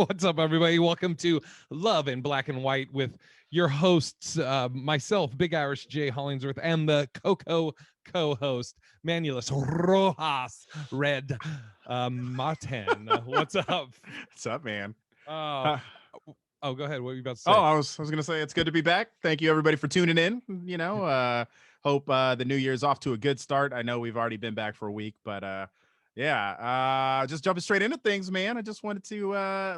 What's up, everybody? Welcome to Love in Black and White with your hosts, myself, Big Irish Jay Hollingsworth, and the Coco co-host, Manulus Rojas Red Martin. What's up? What's up, man? Uh, Uh, oh, go ahead. What were you about to oh, say? I was gonna say it's good to be back. Thank you everybody for tuning in. Hope the new year's off to a good start. I know we've already been back for a week, but just jumping straight into things, man. I just wanted to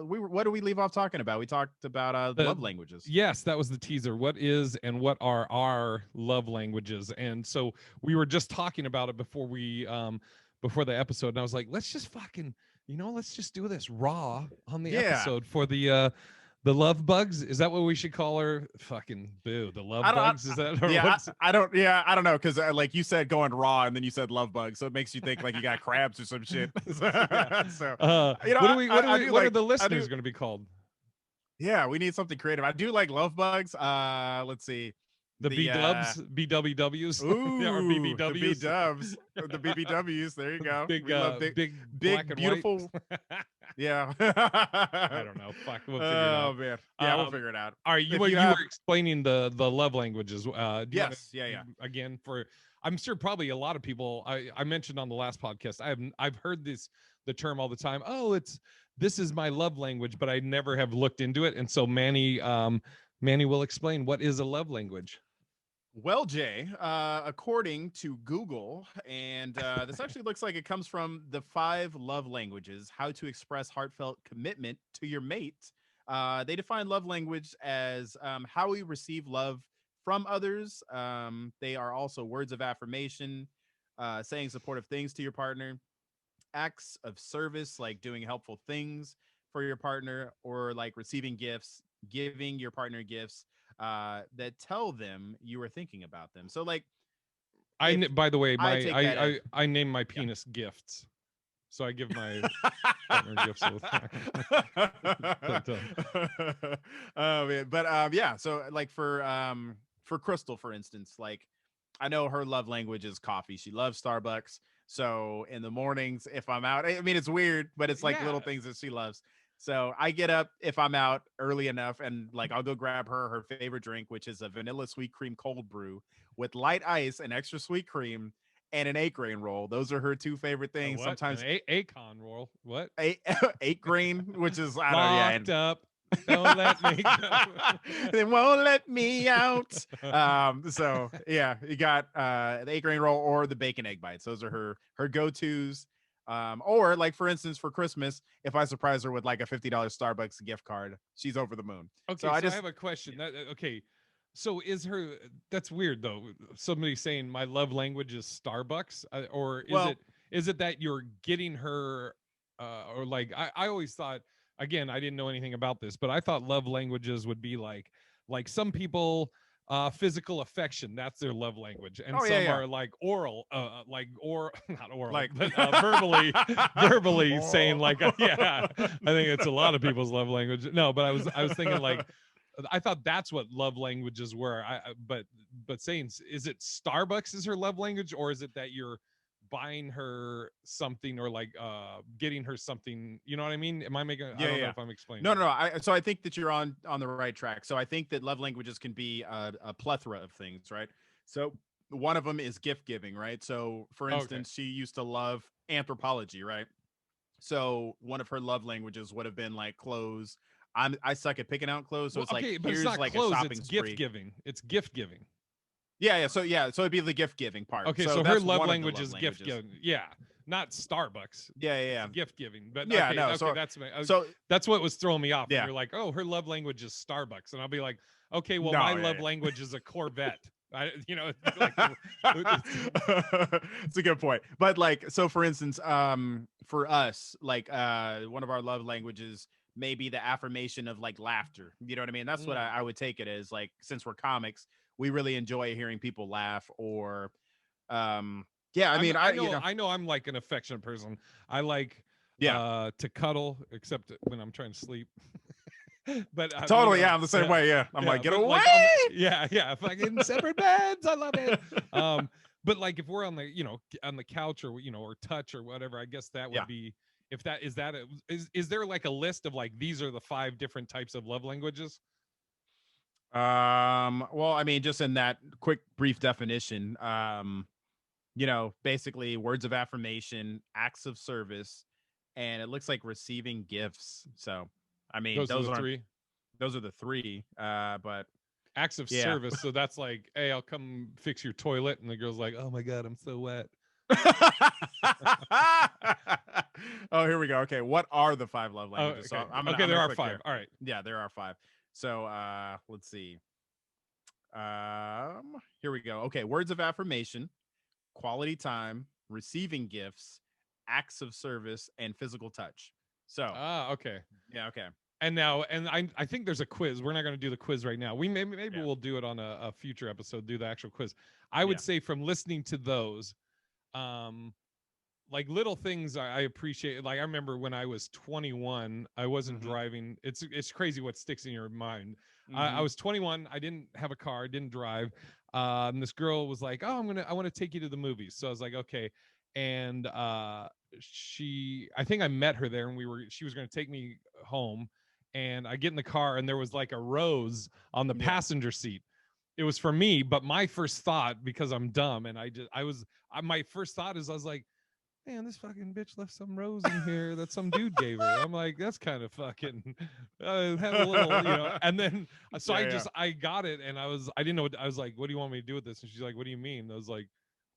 what do we leave off talking about? We talked about love languages. Yes, that was the teaser. What is and what are our love languages? And so we were just talking about it before the episode, and I was like, let's just fucking, let's just do this raw on the Yeah. episode for the love bugs. Is that what we should call her? Fucking boo, the love bugs. Is that or what's I don't know because like you said going raw and then you said love bug, so it makes you think like you got crabs or some shit. So what are the listeners going to be called? Yeah, we need something creative. I do like love bugs. Let's see. The B dubs, BWWs, Ooh, or BBWs, the B dubs, the BBWs. There you go. Big, we love big, big, beautiful. Yeah. I don't know. Fuck, we'll figure it out. Oh man, yeah, we'll figure it out. All right, you were explaining the love languages. Yes, yeah. Again, I'm sure probably a lot of people. I mentioned on the last podcast. I've heard the term all the time. Oh, this is my love language, but I never have looked into it. And so Manny will explain what is a love language. Well, Jay, according to Google, and this actually looks like it comes from the 5 love languages, how to express heartfelt commitment to your mate. They define love language as how we receive love from others. They are also words of affirmation, saying supportive things to your partner, acts of service, like doing helpful things for your partner, or like receiving gifts, giving your partner gifts that tell them you were thinking about them. So like, by the way, I name my Yeah. penis Gifts. So I give my partner gifts all the time. Oh man, but yeah, so like for Crystal, for instance, like I know her love language is coffee. She loves Starbucks. So in the mornings, if I'm out, I mean, it's weird, but it's like little things that she loves. So I get up if I'm out early enough and like I'll go grab her favorite drink, which is a vanilla sweet cream cold brew with light ice and extra sweet cream and an 8-grain roll. Those are her 2 favorite things. Sometimes an Acon roll. What? 8-grain, which is I don't know, yeah, up. Don't let me go. They won't let me out. So yeah, you got the 8-grain roll or the bacon egg bites. Those are her go-tos. Or like for instance, for Christmas, if I surprise her with like a $50 Starbucks gift card, she's over the moon. Okay, so I have a question. Okay, so that's weird though. Somebody saying my love language is Starbucks, or is it that you're getting her, or like I always thought. Again, I didn't know anything about this, but I thought love languages would be like some people, physical affection, that's their love language, and are like oral, not oral, like, but verbally saying like, yeah, I think it's a lot of people's love language. No, but I was thinking like, I thought that's what love languages were. But saying, is it Starbucks is her love language, or is it that you're buying her something, or like getting her something, you know what I mean? Am I making I don't know if I'm explaining. No. So I think that you're on the right track. So I think that love languages can be a plethora of things, right? So one of them is gift giving, right? So for instance, she used to love anthropology, right? So one of her love languages would have been like clothes. I suck at picking out clothes, so it's like, but here's it's not like clothes, a shopping it's spree. It's gift giving. Yeah. So it'd be the gift giving part. Okay, so her love language is gift giving. Yeah, not Starbucks. Yeah. Gift giving. But yeah, okay, no. okay, so that's what was throwing me off. Yeah. You're like, oh, her love language is Starbucks, and I'll be like, okay, well, my love language is a Corvette. It's a good point. But like, so for instance, for us, like one of our love languages may be the affirmation of like laughter. You know what I mean? That's what I would take it as. Like, since we're comics, we really enjoy hearing people laugh, or I mean, I know I'm like an affectionate person. I like to cuddle, except when I'm trying to sleep. But totally, I'm the same way. Yeah, I'm like, get away. Like, fucking separate beds. I love it. But like, if we're on the, on the couch, or or touch or whatever, I guess that would be If that is that is there like a list of like these are the 5 different types of love languages? Well, I mean, just in that quick, brief definition, basically words of affirmation, acts of service, and it looks like receiving gifts. So, I mean, Those are the 3 those are the three. But acts of yeah. service. So that's like, hey, I'll come fix your toilet, and the girl's like, oh my god, I'm so wet. Oh, here we go. Okay, what are the 5 love Oh, languages? So okay, I'm okay, there gonna are click 5. here. All right. Yeah, there are 5. So let's see. Here we go. Okay, words of affirmation, quality time, receiving gifts, acts of service, and physical touch. So Okay. yeah, okay. And now, and I think there's a quiz. We're not going to do the quiz right now. We maybe Yeah. we'll do it on a future episode. Do the actual quiz. I would Yeah. say from listening to those, um, like little things I appreciate. Like I remember when I was 21, I wasn't Mm-hmm. driving. It's crazy what sticks in your mind. I Mm-hmm. was 21. I didn't have a car. Didn't drive. And this girl was like, "Oh, I want to take you to the movies." So I was like, "Okay." And I think I met her there, and she was going to take me home. And I get in the car, and there was like a rose on the Yeah. passenger seat. It was for me, but my first thought, because I'm dumb, and my first thought is I was like, man, this fucking bitch left some rose in here that some dude gave her. I'm like, that's kind of fucking have a little, And then so Yeah. Yeah. I got it, and I didn't know what I was like. What do you want me to do with this? And she's like, what do you mean? I was like,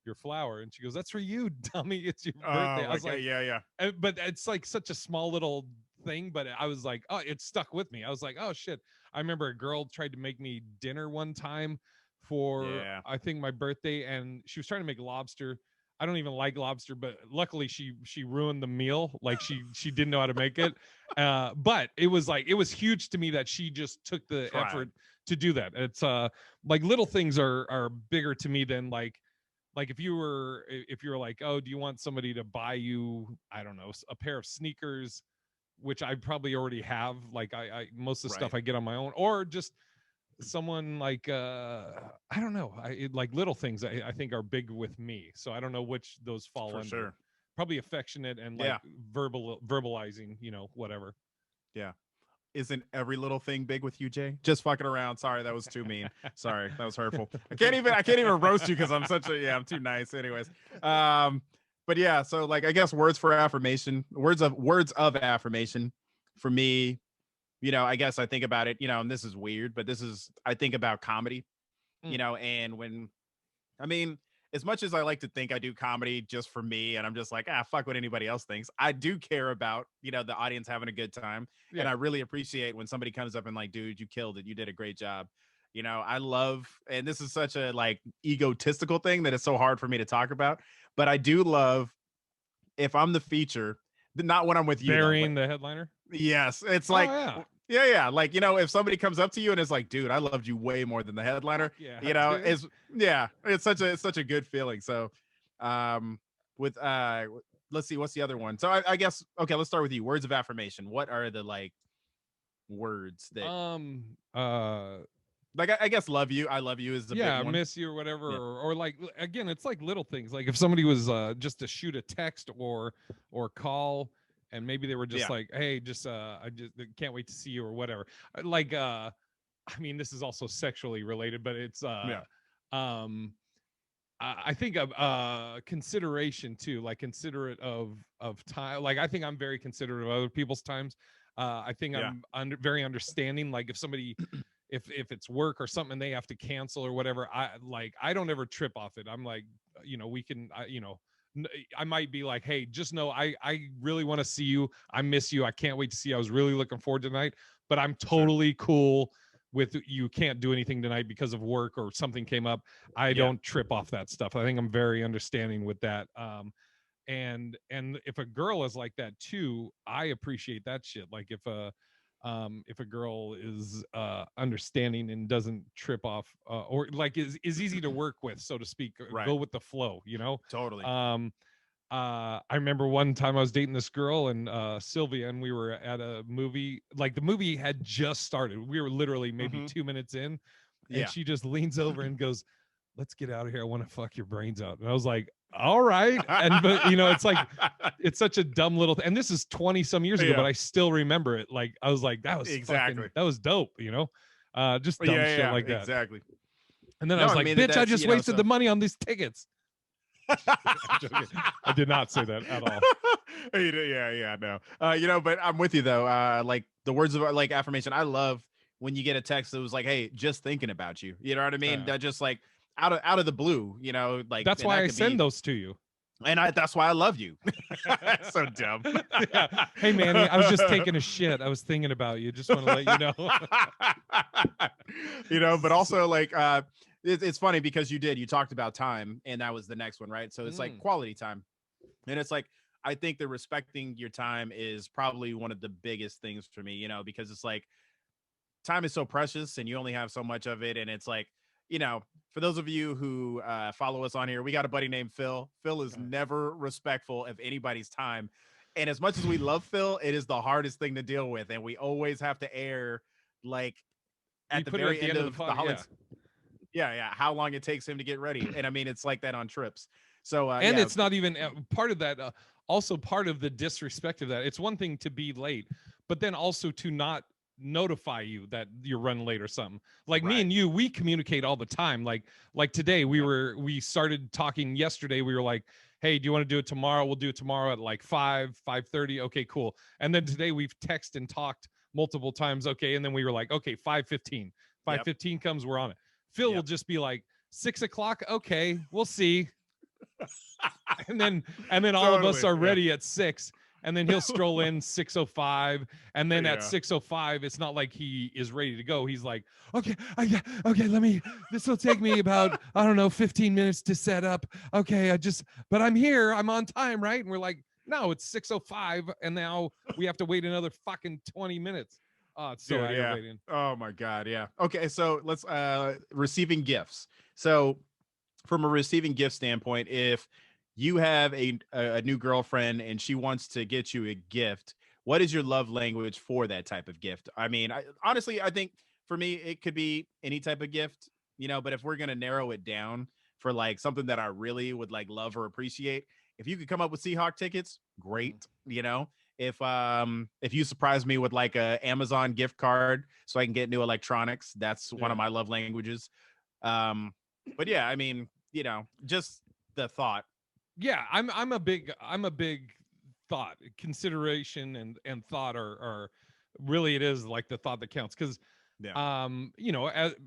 your flower, and she goes, that's for you, dummy. It's your birthday. Oh I my was god. like, Yeah. Yeah. but it's like such a small little thing, but I was like, oh, it stuck with me. I was like, oh shit. I remember a girl tried to make me dinner one time for Yeah. I think my birthday, and she was trying to make lobster. I don't even like lobster, but luckily she ruined the meal. Like she didn't know how to make it. But it was like it was huge to me that she just took the Tried. effort to do that. It's like little things are bigger to me than like if you were like, oh, do you want somebody to buy you, I don't know, a pair of sneakers, which I probably already have. Like I most of the stuff Right. I get on my own, or just someone like I don't know, like little things I think are big with me. So I don't know which those fall For under. sure. Probably affectionate and like Yeah. verbalizing, whatever. Yeah. Isn't every little thing big with you, Jay? Just fucking around. Sorry, that was too mean. Sorry, that was hurtful. I can't even roast you because I'm too nice. Anyways. Um, but yeah, so like I guess words for affirmation, words of affirmation for me, I guess I think about it, and this is weird, but I think about comedy, Mm, and I mean, as much as I like to think I do comedy just for me and I'm just like, fuck what anybody else thinks, I do care about, the audience having a good time. And yeah, I really appreciate when somebody comes up and like, dude, you killed it. You did a great job. I love, and this is such a like egotistical thing that it's so hard for me to talk about, but I do love if I'm the feature, not when I'm with you though, but burying the headliner. yes, it's Oh like, yeah, yeah, yeah. Like, if somebody comes up to you and is like, dude, I loved you way more than the headliner, fuck yeah, dude. it's yeah, it's such a good feeling. So, um, with let's see, what's the other one? So I guess okay, let's start with you. Words of affirmation. What are the like words that um uh like I guess I love you is a big yeah, one. miss you or whatever, Yeah. or like again, it's like little things. Like if somebody was just to shoot a text or call, and maybe they were just Yeah. like, hey, just I just can't wait to see you or whatever. Like I mean, this is also sexually related, but it's Yeah. um I think of consideration too, like considerate of time. Like I think I'm very considerate of other people's times. I think Yeah. I'm very understanding. Like if somebody, if it's work or something they have to cancel or whatever, I don't ever trip off it. I'm like, we can, I might be like, hey, just know I really want to see you. I miss you. I can't wait to see you. I was really looking forward to tonight, but I'm Sure. totally cool with you can't do anything tonight because of work or something came up. I Yeah. don't trip off that stuff. I think I'm very understanding with that. And if a girl is like that too, I appreciate that shit. Like if a girl is understanding and doesn't trip off or like is easy to work with, so to speak, Right. go with the flow, Totally. um I remember one time I was dating this girl and Sylvia, and we were at a movie. Like the movie had just started. We were literally maybe Hmm. 2 minutes in, and Yeah. she just leans over and goes, let's get out of here. I want to fuck your brains out. And I was like, all right. And but it's like it's such a dumb little and this is 20 some years ago, but Yeah, I still remember it. Like I was like, exactly. that was dope, just dumb shit Yeah, like that. exactly. And then I No, was I like, mean bitch, I that's just wasted the so. money on these tickets. I'm joking. I did not say that at all. Yeah, no. But I'm with you though. Like the words of like affirmation. I love when you get a text that was like, "Hey, just thinking about you." You know what I mean? Uh, That just like out of the blue. Like, that's and why that I could be. send those to you. And that's why I love you. So dumb. Yeah. Hey, Manny, I was just taking a shit. I was thinking about you. Just want to let you know. But also like it's funny because you talked about time, and that was the next one, right? So it's like Mm, quality time. And it's like, I think that respecting your time is probably one of the biggest things for me, because it's like time is so precious and you only have so much of it. And it's like, for those of you who follow us on here, we got a buddy named Phil. Phil is never respectful of anybody's time. And as much as we love Phil, it is the hardest thing to deal with. And we always have to air like we at the put it at very the end end of the of the pod. Yeah. holidays. Yeah, how long it takes him to get ready. And I mean, it's like that on trips. So And yeah. it's not even part of that. Also, part of the disrespect of that. It's one thing to be late, but then also to not notify you that you're running late or something. Like me Right. and you, we communicate all the time. Like today, Yep. we started talking yesterday. We were like, "Hey, do you want to do it tomorrow? We'll do it tomorrow at like 5:30. Okay, cool." And then today we've texted and talked multiple times. Okay, and then we were like, "Okay, 5:15. Five Yep. fifteen comes, we're on it." Phil will Yep. just be like, "6 o'clock. Okay, we'll see." And then all of us Totally. are Yeah. ready at 6, and then he'll stroll in 6:05, and then at Yeah. 6:05 it's not like he is ready to go. He's like, okay, okay, let me, this will take me about, I don't know, 15 minutes to set up. Okay, but I'm here, I'm on time, right? And we're like, no, it's 6:05, and now we have to wait another fucking 20 minutes. Oh, it's so Dude, yeah. aggravating. Oh my God. Yeah. Okay. So let's receiving gifts. So from a receiving gift standpoint, if you have a new girlfriend and she wants to get you a gift, what is your love language for that type of gift? I mean, honestly, I think for me it could be any type of gift, but if we're going to narrow it down for like something that I really would like love or appreciate, if you could come up with Seahawk tickets, Mm. great, if you surprise me with like a Amazon gift card so I can get new electronics, that's one of Yeah. my love languages. um but yeah, I mean, just the thought. Yeah, I'm a big thought, consideration and thought are really, it is like the thought that counts. Because Yeah.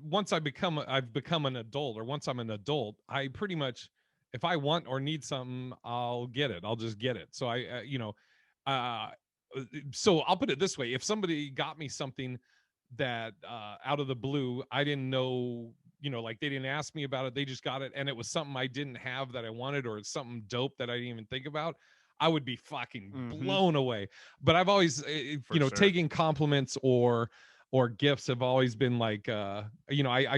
once I've become an adult, or once I'm an adult, I pretty much, if I want or need something, I'll get it. I'll just get it. So uh so I'll put it this way: if somebody got me something that out of the blue, I didn't know, like they didn't ask me about it, they just got it, and it was something I didn't have that I wanted, or it's something dope that I didn't even think about, I would be fucking Mm-hmm. blown away. But I've always, For sure. taking compliments or gifts have always been like, I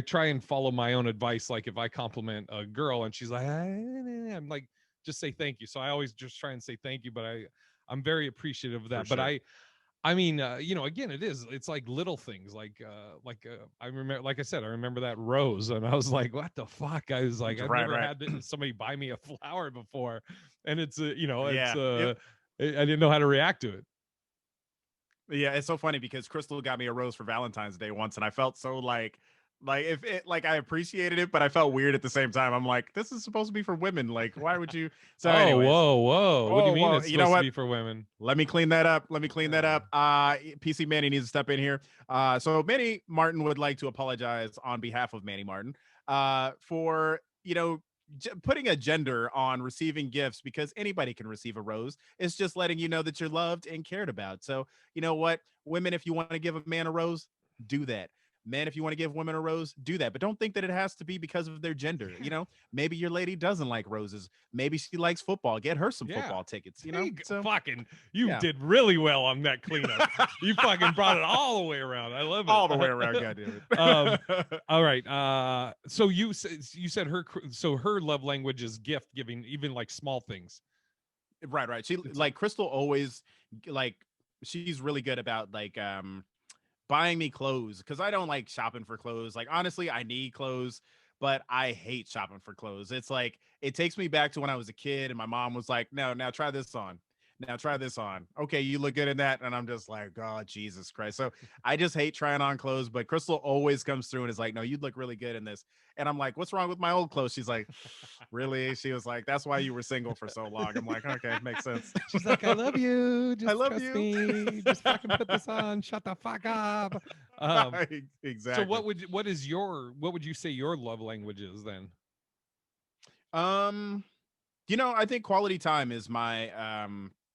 try and follow my own advice. Like if I compliment a girl and she's like, I'm like, just say thank you. So I always just try and say thank you, but I'm very appreciative of For that. But sure. I mean, again, it's like little things, I remember, like I said, I remember that rose, and I was like, what the fuck? I was like, I've Right, never right. had somebody buy me a flower before, and Yeah. It, I didn't know how to react to it. yeah, it's so funny because Crystal got me a rose for Valentine's Day once, and I felt so like if it like I appreciated it, but I felt weird at the same time. I'm like, this is supposed to be for women. Like, why would you? So, Oh, anyways. whoa! What do you Oh mean well, it's you know supposed to what? be for women? Let me clean that up. Let me clean that Uh, up. PC Manny needs to step in here. So Manny Martin would like to apologize on behalf of Manny Martin for putting a gender on receiving gifts, because anybody can receive a rose. It's just letting you know that you're loved and cared about. So you know what, women, if you want to give a man a rose, do that. Men, if you want to give women a rose, do that. But don't think that it has to be because of their gender. Maybe your lady doesn't like roses. Maybe she likes football. Get her some yeah. football tickets. So Fucking, you yeah. did really well on that cleanup. You fucking brought it all the way around. I love All the way around, it. goddamn um, it. all right. So you said her love language is gift giving, even like small things. Right, right. She It's like Crystal always like she's really good about like buying me clothes, because I don't like shopping for clothes. Like honestly, I need clothes, but I hate shopping for clothes. It's like it takes me back to when I was a kid and my mom was like, "No, now try this on. Now try this on. Okay, you look good in that." And I'm just like, "Oh, Jesus Christ." So I just hate trying on clothes, but Crystal always comes through and is like, "No, you'd look really good in this." And I'm like, "What's wrong with my old clothes?" She's like, "Really?" She was like, "That's why you were single for so long." I'm like, "Okay, makes sense." She's like, I love you. I Just love trust you. me. Just fucking put this on. Shut the fuck up. Um, so Exactly. what would you say your love language is then? Um, I think quality time is my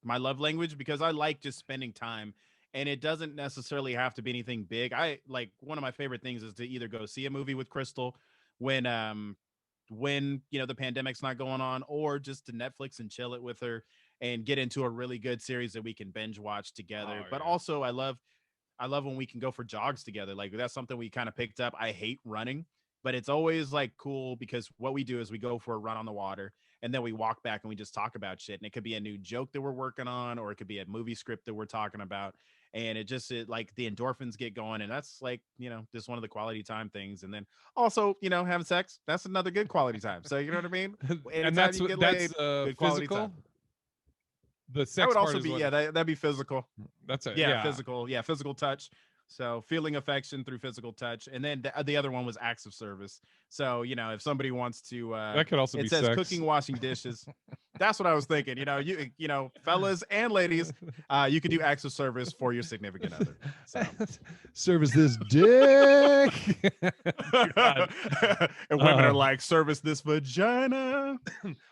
love language because I like just spending time and it doesn't necessarily have to be anything big. I like one of my favorite things is to either go see a movie with Crystal when the pandemic's not going on, or just to Netflix and chill it with her and get into a really good series that we can binge watch together. Oh But yeah. also I love when we can go for jogs together. Like that's something we kind of picked up. I hate running, but it's always like cool because what we do is we go for a run on the water and then we walk back and we just talk about shit. And it could be a new joke that we're working on, or it could be a movie script that we're talking about. And like the endorphins get going. And that's like, just one of the quality time things. And then also, having sex, that's another good quality time. So, you know what I mean? And Anytime you can get that's laid, good quality time. physical. The That sex would part also is be, what yeah, that'd be physical. that's a Yeah, yeah. physical. Yeah, physical touch. So feeling affection through physical touch, and then the other one was acts of service. So if somebody wants to, That could also it be says sex. cooking, washing dishes. That's what I was thinking. Fellas and ladies, you could do acts of service for your significant other. So, Service this dick. God. and women are Uh, like, service this vagina.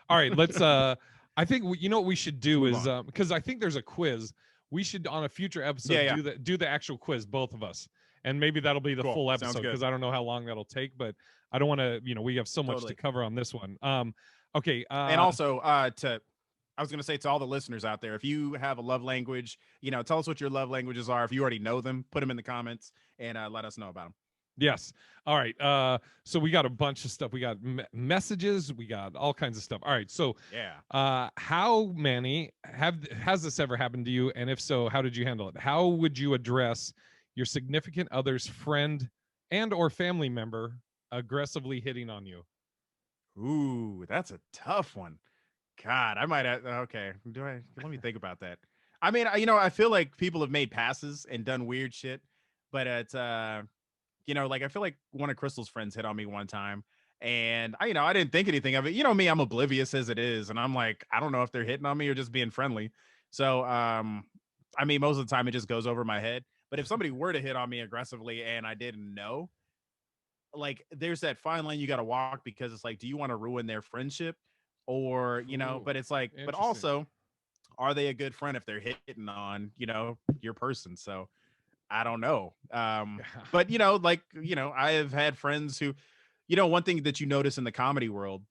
all right, let's I think you know what we should Let's do move is on. because I think there's a quiz. We should on a future Yeah, episode yeah, do the actual quiz, both of us. And maybe that'll be the cool. full Sounds episode good. because I don't know how long that'll take, but I don't want to, we have so much to Totally. cover on this one. Okay, And also, I was going to say to all the listeners out there, if you have a love language, tell us what your love languages are. If you already know them, put them in the comments and let us know about them. yes. All right. So we got a bunch of stuff. We got messages, we got all kinds of stuff. All right. So Yeah. how many has this ever happened to you? And if so, how did you handle it? How would you address your significant other's friend and or family member aggressively hitting on you? Ooh, that's a tough one. God, I might have. Okay. Let me think about that. I mean, I feel like people have made passes and done weird shit, but like I feel like one of Crystal's friends hit on me one time, and I didn't think anything of it. You know me, I'm oblivious as it is, and I'm like, I don't know if they're hitting on me or just being friendly. So, I mean, most of the time it just goes over my head. But if somebody were to hit on me aggressively and I didn't know, like, there's that fine line you got to walk because it's like, do you want to ruin their friendship, or Ooh, But it's like, but interesting. also, are they a good friend if they're hitting on your person? So I don't know. But I have had friends who, one thing that you notice in the comedy world,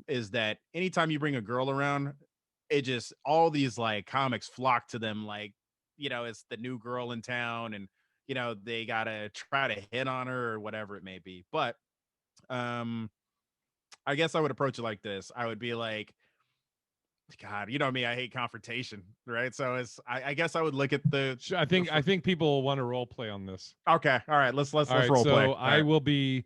is that anytime you bring a girl around, it just all these like comics flock to them, like, it's the new girl in town, and they gotta try to hit on her or whatever it may be. But um, I guess I would approach it like this. I would be like, God, you know me, I hate confrontation, right? So I guess I would look at the I think people want to role play on this. okay, all right, let's All right, role play. so All I right. will be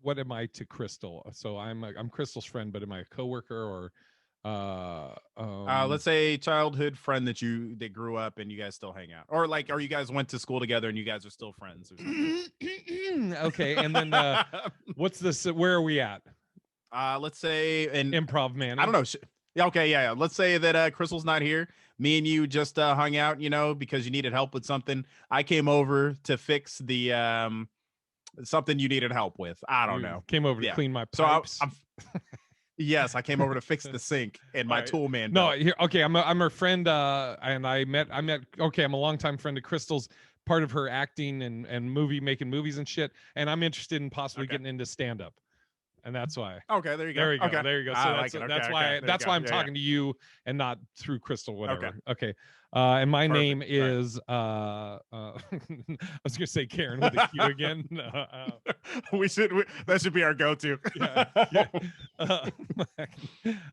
what am I to Crystal? So I'm Crystal's friend, but am I a coworker or Let's say childhood friend that grew up and you guys still hang out, or like, or you guys went to school together and you guys are still friends or something. okay, and then what's this where are we at? Let's say, and Improv I don't Manny. know. Yeah, okay, yeah, yeah. Let's say that Crystal's not here. Me and you just hung out, because you needed help with something. I came over to fix the something you needed help with. I don't You know. came over to Yeah. clean my So pipes. I'm yes, I came over to fix the sink and All my right. tool manned No, up. here. Okay, I'm her friend, and I met. Okay, I'm a longtime friend of Crystal's. Part of her acting and making movies and shit. And I'm interested in possibly Okay. getting into stand up, and that's why. Okay, there you go. There you go. Okay. There you go. So I like it. Okay, okay. There you that's go. why I'm Yeah, yeah. talking to you and not through Crystal. Okay. Whatever. Okay. And my name Perfect. All is I was gonna say Karen with a Q right. again. That should be our go-to. Yeah. Yeah.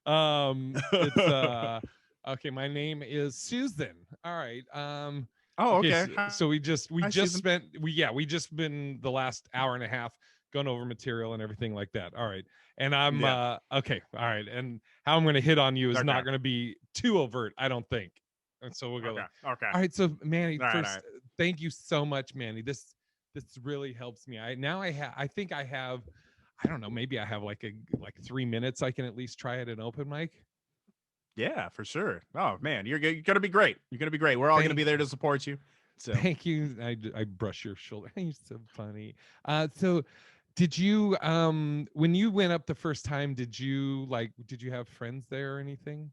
Uh, it's okay. My name is Susan. All right. Oh, Okay. okay. So we just Hi, Susan. spent we just been the last hour and a half going over material and everything like that. All right. And I'm Yeah. okay. All right. And how I'm going to hit on you is Okay. not going to be too overt, I don't think. And so we'll go Okay. like, Okay. all right. So Manny, All right. All first, right. thank you so much, Manny. This really helps me. I think I have, I don't know, maybe I have like 3 minutes. I can at least try at an open mic. Yeah, for sure. Oh man, you're gonna be great. You're gonna be great. We're all gonna be Thank there to support you. So Thank you. I brush your shoulder. You're so funny. So did you when you went up the first time, did you have friends there or anything?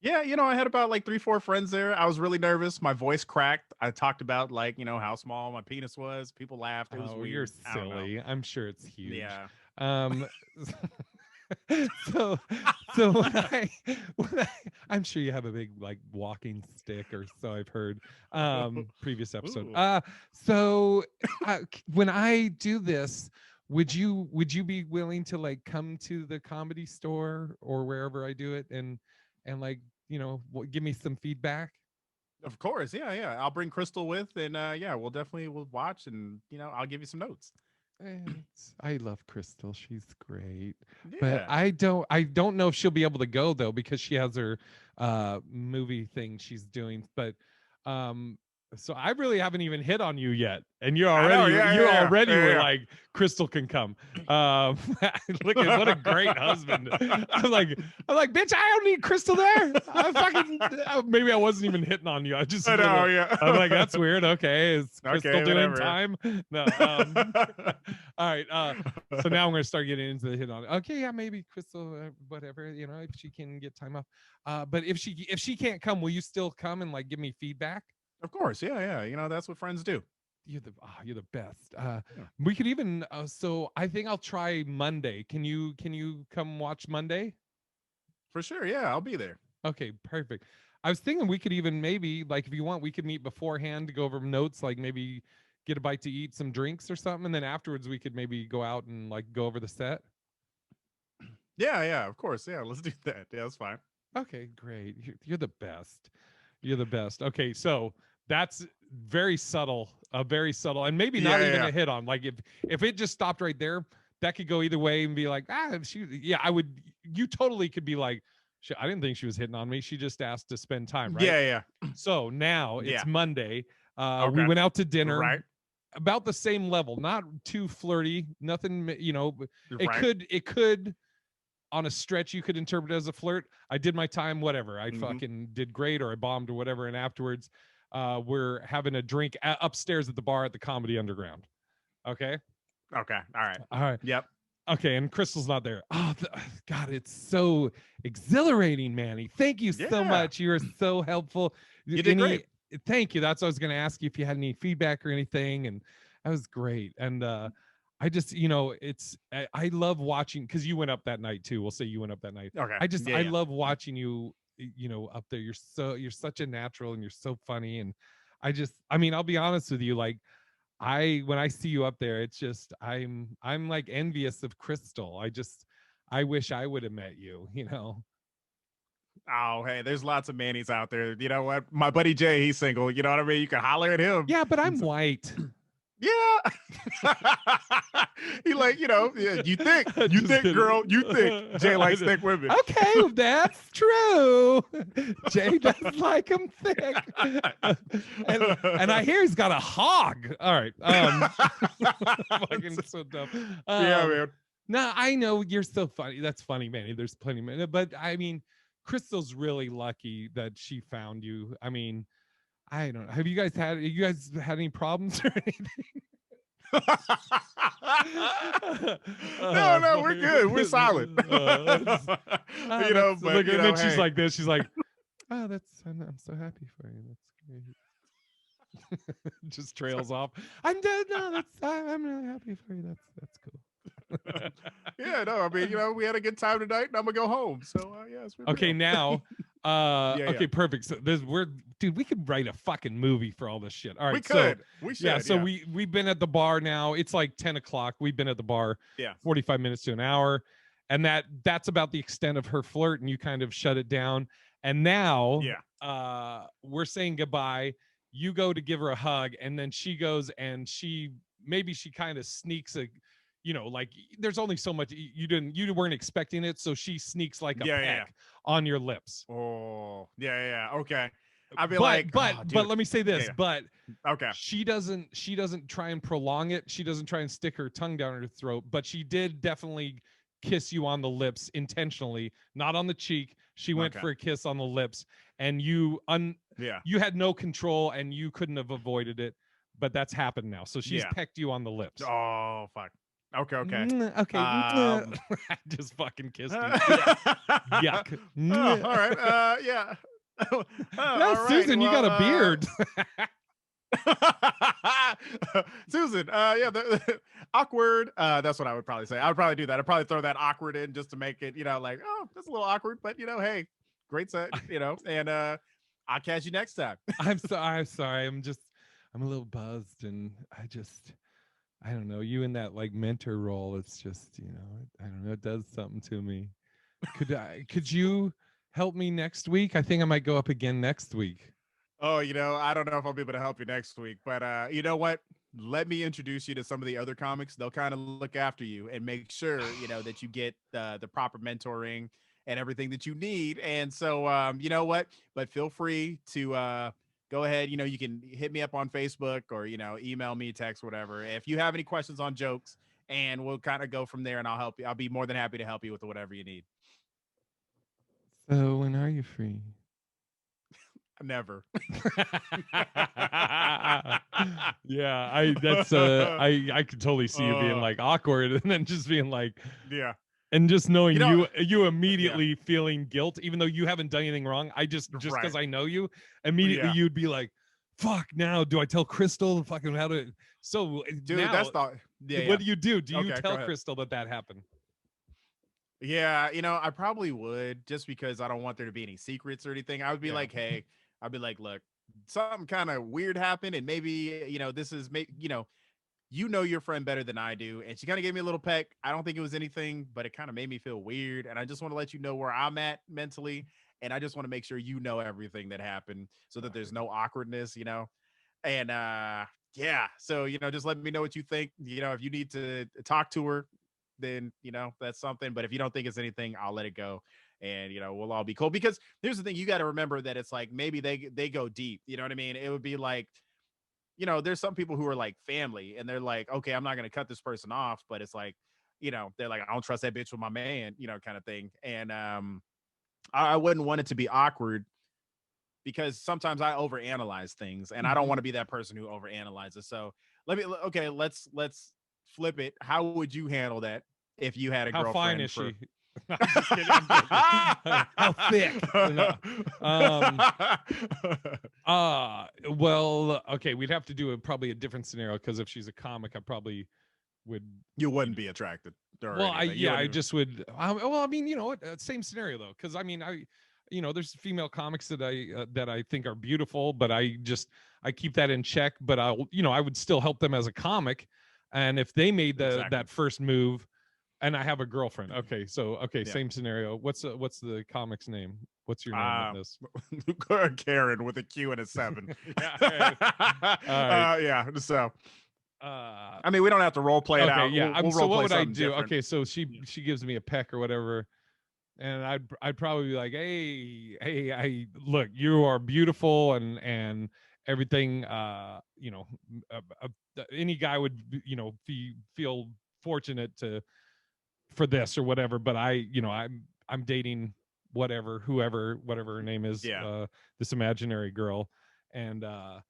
yeah, I had about like 3, 4 friends there. I was really nervous. My voice cracked. I talked about like how small my penis was. People laughed. It was Oh, you're weird. I don't know. silly. I'm sure it's huge. Yeah. Um so so I'm sure you have a big like walking stick or so I've heard previous episode. Ooh. So when I do this, would you be willing to like come to the Comedy Store or wherever I do it and like, give me some feedback? Of course. Yeah, yeah. I'll bring Crystal with, and yeah, we'll watch, and I'll give you some notes. I love Crystal. She's great. But Yeah. I don't know if she'll be able to go though because she has her movie thing she's doing. But um so I really haven't even hit on you yet. And you I know. already Yeah, you yeah, yeah, already were yeah, like Crystal can come. Um Look at what a great husband. I'm like, bitch, I don't need Crystal there. I fucking maybe I wasn't even hitting on you. I just I know. Yeah. I'm like, that's weird. Okay, is Crystal Okay. doing Whatever. time? No. All right. So now I'm gonna start getting into the hit on it. Okay, yeah, maybe Crystal, whatever, if she can get time off. But if she can't come, will you still come and like give me feedback? Of course. Yeah, yeah. That's what friends do. You're the best. Yeah. We could even so I think I'll try Monday. Can you come watch Monday? For sure. Yeah, I'll be there. Okay, perfect. I was thinking we could even maybe like if you want, we could meet beforehand to go over notes, like maybe get a bite to eat, some drinks or something, and then afterwards we could maybe go out and like go over the set. Yeah, yeah. Of course. Yeah, let's do that. Yeah, that's fine. Okay, great. You're the best. You're the best. Okay, so that's very subtle, and maybe Yeah, not yeah, even yeah. a hit on. Like if it just stopped right there, that could go either way and be like, yeah, I would. You totally could be like, I didn't think she was hitting on me. She just asked to spend time, right? Yeah, yeah. So now it's Yeah. Monday. We Okay. went out to dinner, Right. about the same level, not too flirty, nothing. But it Right. could on a stretch you could interpret it as a flirt. I did my time, whatever. I Mm-hmm. fucking did great, or I bombed, or whatever. And afterwards, we're having a drink upstairs at the bar at the Comedy Underground. Okay. Okay. All right. All right. Yep. Okay, and Crystal's not there. Oh, God, it's so exhilarating, Manny. Thank you so Yeah. much. You are so helpful. You did great. Any, thank you. That's what I was going to ask you if you had any feedback or anything, and that was great. And I just, I love watching because you went up that night too. We'll say you went up that night. Okay. Yeah, I yeah. love watching you, up there. You're such a natural, and you're so funny, and I mean, I'll be honest with you, like when I see you up there, it's just I'm like envious of Crystal. I wish I would have met you. Oh, hey, there's lots of Manny's out there. You know what? My buddy Jay, he's single. You know what I mean? You can holler at him. Yeah, but I'm white. Yeah. He like, yeah, you Just think, kidding. girl, you think Jay likes thick women. Okay, that's true. Jay does like him thick. And I hear he's got a hog. All right. Fucking so dumb. Yeah, man. No, I know you're so funny. That's funny, Manny. There's plenty, but I mean, Crystal's really lucky that she found you. I mean, I don't know. Have you guys had any problems or anything? No, no, we're good. We're solid. That's, But look, and then she's hey. like this. She's like, "Oh, I'm so happy for you. That's great." Just trails off. I'm dead. No, I'm really happy for you. That's cool. Yeah, no, I mean, we had a good time tonight, and I'm gonna go home. So, yeah, it's Okay, real. now, Yeah, okay, yeah. perfect. So dude, we could write a fucking movie for all this shit. All We right, so could. We yeah, should. so Yeah. we've been at the bar now. It's like 10 o'clock. We've been at the bar Yeah. 45 minutes to an hour, and that's about the extent of her flirt. And you kind of shut it down. And now, Yeah. we're saying goodbye. You go to give her a hug, and then she goes and she maybe she kind of sneaks a, like there's only so much you weren't expecting it, so she sneaks like a Yeah, yeah, yeah. peck on your lips. Oh, yeah, yeah, yeah. Okay. I'd be But like, but oh, but dude. let me say Yeah, this, yeah. but Okay. she doesn't try and prolong it. She doesn't try and stick her tongue down her throat, but she did definitely kiss you on the lips intentionally, not on the cheek. She went Okay. for a kiss on the lips, and Yeah. you had no control and you couldn't have avoided it, but that's happened now. So she's Yeah. pecked you on the lips. Oh, fuck. Okay, okay. Okay. Um I just fucking kissed you. oh, Yuck. all right. Yeah. Yeah, All right. Susan, you got Well, a beard. Susan, yeah, awkward. That's what I would probably say. I would probably do that. I'd probably throw that awkward in just to make it, like, oh, that's a little awkward, but hey, great set, and I'll catch you next time. I'm sorry. I'm sorry. I'm a little buzzed, and I don't know. You in that like mentor role, it's just, I don't know. It does something to me. Could you help me next week? I think I might go up again next week. Oh, I don't know if I'll be able to help you next week, but you know what? Let me introduce you to some of the other comics. They'll kind of look after you and make sure, that you get the proper mentoring and everything that you need. And so, you know what? But feel free to go ahead. You can hit me up on Facebook or, email me, text, whatever. If you have any questions on jokes, and we'll kind of go from there, and I'll help you. I'll be more than happy to help you with whatever you need. So when are you free? Never. Yeah, I could totally see you being uh, like awkward and then just being like, yeah. and just You knowing know, you yeah. immediately feeling guilt even though you haven't done anything wrong. I just Right. because I know you, immediately Yeah. you'd be like, fuck, now do I tell Crystal fucking how to, so Dude, now that's the yeah, yeah. what do you Okay, go tell ahead. Crystal that happened? Yeah, I probably would, just because I don't want there to be any secrets or anything. I would be Yeah. like, hey, I'd be like, look, something kind of weird happened, and maybe, this is your friend better than I do. And she kind of gave me a little peck. I don't think it was anything, but it kind of made me feel weird. And I just want to let you know where I'm at mentally. And I just want to make sure you know everything that happened so that there's Awkward. no awkwardness. And yeah, so just let me know what you think. If you need to talk to her, then that's something. But if you don't think it's anything, I'll let it go. And we'll all be cool. Because here's the thing, you got to remember that it's like maybe they go deep. You know what I mean? It would be like, there's some people who are like family, and they're like, okay, I'm not going to cut this person off, but it's like, they're like, I don't trust that bitch with my man, kind of thing. And I wouldn't want it to be awkward, because sometimes I overanalyze things, and I don't Mm-hmm. want to be that person who overanalyzes. So okay, let's flip it. How would you handle that if you had a How fine girlfriend is for she? No, I'm just kidding. I'm joking. How thick? No. Um. Well, okay. We'd have to do probably a different scenario because if she's a comic, I probably would. you You wouldn't know. be attracted or Well, anything. You I wouldn't even. just would. Well, I mean, what? Same scenario though, because I mean, there's female comics that I think are beautiful, but I keep that in check. But I would still help them as a comic, and if they made Exactly. that first move, and I have a girlfriend. Okay, so Yeah. same scenario. What's the comic's name? What's your name in Uh, this? Karen with a Q and a 7. Yeah, all right. All right. Yeah. So, Uh I mean, we don't have to role play it okay, out. yeah. We'll So role what play would I something do? different. Okay, so Yeah. she gives me a peck or whatever, and I'd probably be like, hey, I look, you are beautiful and everything. Any guy would feel fortunate for this or whatever, but I'm dating whatever her name is, Yeah. this imaginary girl, and I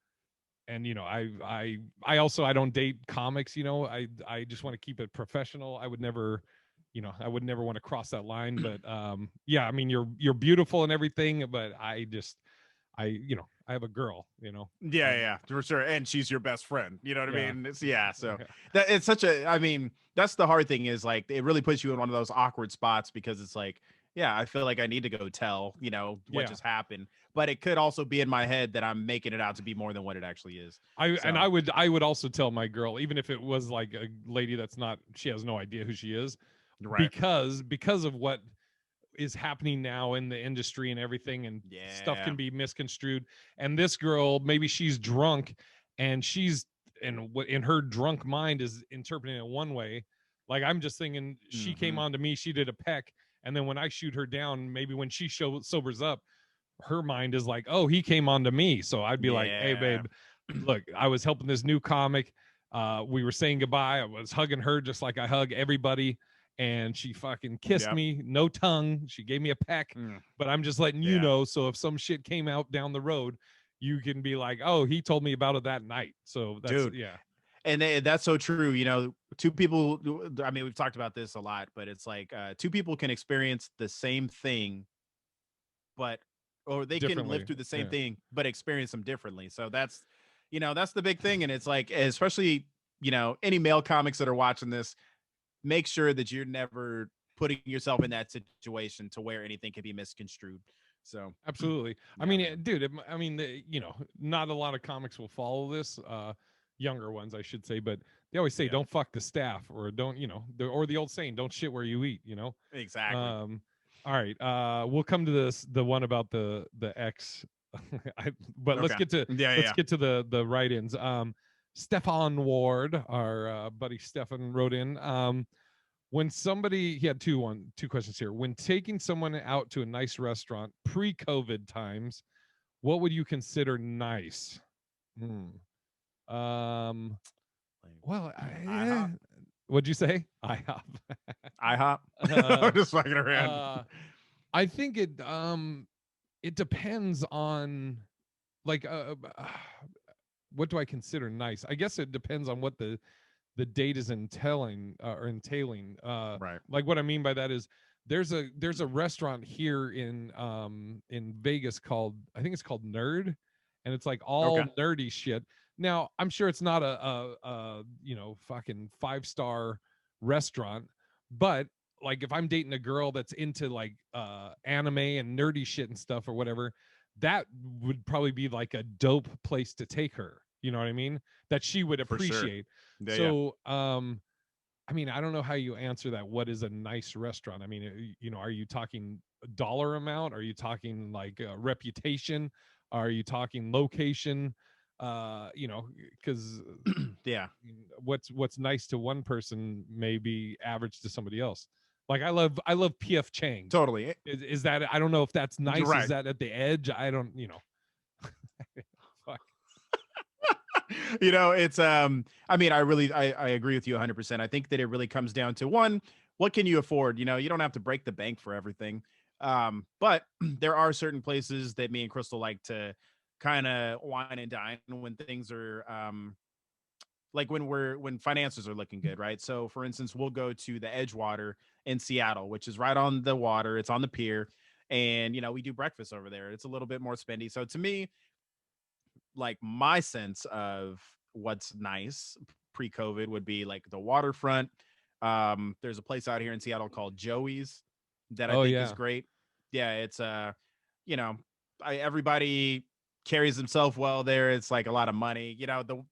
also I don't date comics. I just want to keep it professional. I would never want to cross that line. But yeah, I mean, you're beautiful and everything, but I have a girl. Yeah, And yeah, for sure. And she's your best friend. You know what I yeah, mean? Yeah. So yeah, that it's such a. I mean, that's the hard thing, is like it really puts you in one of those awkward spots, because it's like, yeah, I feel like I need to go tell what yeah. just happened, but it could also be in my head that I'm making it out to be more than what it actually is. I So would also tell my girl, even if it was like a lady that's not, she has no idea who she is, right. because of what is happening now in the industry and everything, and stuff Yeah. can be misconstrued. And this girl, maybe she's drunk and she's and what in her drunk mind is interpreting it one way. Like I'm just thinking she came Mm-hmm. on to me, she did a peck, and then when I shoot her down, maybe when she sobers up, her mind is like, oh, he came on to me. So I'd be like, hey, Yeah. babe, look, I was helping this new comic. We were saying goodbye. I was hugging her just like I hug everybody. And she fucking kissed Yep. me, no tongue. She gave me a peck, Mm, but I'm just letting you yeah. know. So if some shit came out down the road, you can be like, oh, he told me about it that night. So that's, Dude. yeah, And that's so true. You know, two people, I mean, we've talked about this a lot, but it's like two people can experience the same thing, but, or they can live differently. through the same Yeah, thing, but experience them differently. So that's, that's the big thing. And it's like, especially, any male comics that are watching this, make sure that you're never putting yourself in that situation to where anything can be misconstrued. So, absolutely. I yeah, mean, man. dude, I mean, not a lot of comics will follow this. Younger ones, I should say, but they always say, Yeah, don't fuck the staff, or don't, or the old saying, don't shit where you eat, exactly. Um, all right. We'll come to the one about the X. But Okay. Yeah, let's yeah. get to the write-ins. Stefan Ward, our buddy Stefan wrote in. When somebody he had two questions here. When taking someone out to a nice restaurant pre-COVID times, what would you consider nice? Hmm. Um. Well, IHOP. what'd you say? I have. IHOP. uh, I'm just fucking around. uh, I think it depends on like what do I consider nice? I guess it depends on what the date is entailing. Right. Like what I mean by that is there's a restaurant here in Vegas called, I think it's called Nerd, and it's like all Okay. nerdy shit. Now I'm sure it's not a fucking 5-star restaurant, but like if I'm dating a girl that's into like anime and nerdy shit and stuff or whatever, that would probably be like a dope place to take her. You know what I mean? That she would For sure. appreciate. Yeah, yeah. So, I mean, I don't know how you answer that. What is a nice restaurant? I mean, are you talking dollar amount? Are you talking like reputation? Are you talking location? Because Yeah. what's nice to one person may be average to somebody else. Like I love PF Chang's. Totally. Is that, I don't know if that's You're nice. Is right. that at the edge? I don't. Fuck. It's I mean, I agree with you 100%. I think that it really comes down to one, what can you afford? You don't have to break the bank for everything. But there are certain places that me and Crystal like to kind of wine and dine when things are like when finances are looking good, right? So for instance, we'll go to the Edgewater in Seattle, which is right on the water, it's on the pier, and we do breakfast over there. It's a little bit more spendy. So to me, like my sense of what's nice pre-COVID would be like the waterfront. There's a place out here in Seattle called Joey's that I Oh think is yeah. great. Yeah, it's you know, everybody carries themselves well there. It's like a lot of money.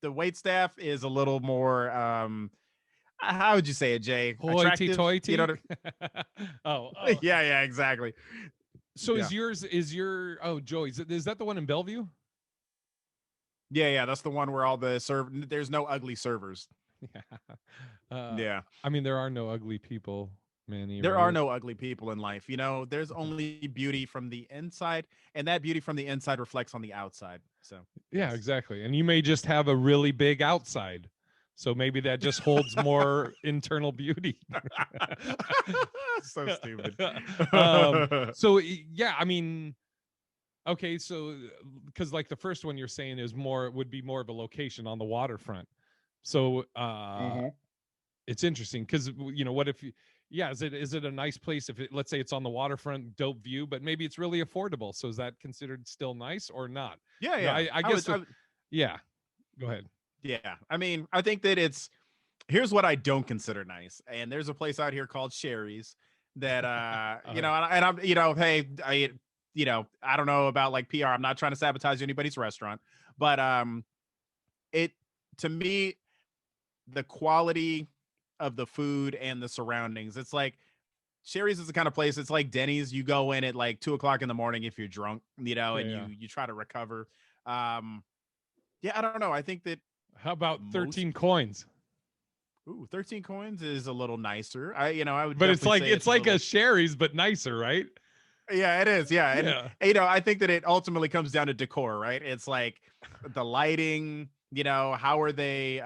The wait staff is a little more how would you say it, Jay? Hoity Attractive? toity. What Oh, oh. yeah, yeah, exactly. So Yeah. is your oh Joey's, is that the one in Bellevue? Yeah, yeah, that's the one where all the there's no ugly servers. Yeah. Uh, Yeah. I mean, there are no ugly people, Manny, There are right? no ugly people in life. There's only beauty from the inside, and that beauty from the inside reflects on the outside. So, Yeah, yes. exactly. And you may just have a really big outside. So maybe that just holds more internal beauty. So stupid. Yeah, I mean, okay, so because like the first one you're saying is more would be more of a location on the waterfront. So Mhm. it's interesting because what if yeah, is it a nice place if let's say it's on the waterfront, dope view, but maybe it's really affordable. So is that considered still nice or not? Yeah, yeah. I I guess would, I would, yeah. Go ahead. yeah. I mean, I think that here's what I don't consider nice. And there's a place out here called Sherry's that uh, and I'm hey, I don't know about like PR. I'm not trying to sabotage anybody's restaurant, but it to me the quality of the food and the surroundings. It's like Sherry's is the kind of place. It's like Denny's. You go in at like 2 o'clock in the morning if you're drunk, yeah, and yeah. you try to recover. Um, yeah, I don't know. I think that. How about Most 13 coins? Ooh, 13 coins is a little nicer. I would But definitely say it's it's a like a little. Sherry's but nicer, right? Yeah, it is. Yeah. And Yeah. I think that it ultimately comes down to decor, right? It's like the lighting, how are they